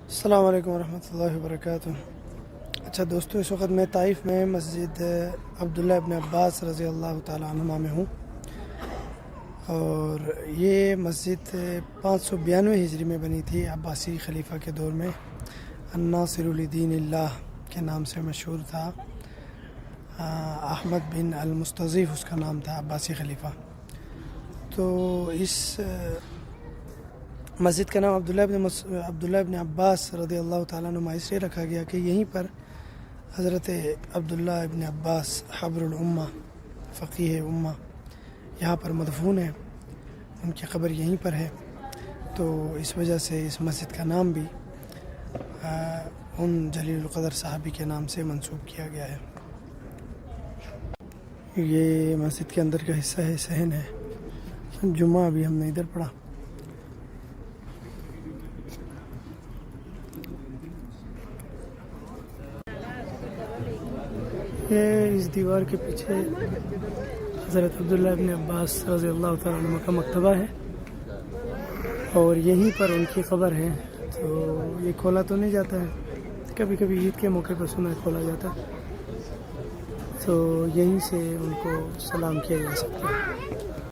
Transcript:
السلام علیکم ورحمۃ اللہ وبرکاتہ۔ اچھا دوستو، اس وقت میں طائف میں مسجد عبداللہ ابن عباس رضی اللہ تعالیٰ عنہما میں ہوں، اور یہ مسجد 592 ہجری میں بنی تھی، عباسی خلیفہ کے دور میں۔ الناصر لدین اللہ کے نام سے مشہور تھا، احمد بن المستضیف اس کا نام تھا، عباسی خلیفہ۔ تو اس مسجد کا نام عبداللہ ابن عباس رضی اللہ تعالیٰ عنہ اس لیے رکھا گیا کہ یہیں پر حضرت عبداللہ ابن عباس حبر الامہ، فقیہ امہ، یہاں پر مدفون ہیں، ان کی قبر یہیں پر ہے، تو اس وجہ سے اس مسجد کا نام بھی ان جلیل القدر صحابی کے نام سے منسوب کیا گیا ہے۔ یہ مسجد کے اندر کا حصہ ہے، صحن ہے، جمعہ ابھی ہم نے ادھر پڑھا۔ یہ اس دیوار کے پیچھے حضرت عبداللہ ابن عباس رضی اللہ تعالیٰ عنہ کا مکتبہ ہے، اور یہیں پر ان کی قبر ہے۔ تو یہ کھولا تو نہیں جاتا ہے، کبھی کبھی عید کے موقع پر سنا کھولا جاتا ہے، تو یہیں سے ان کو سلام کیا جا سکتا ہے۔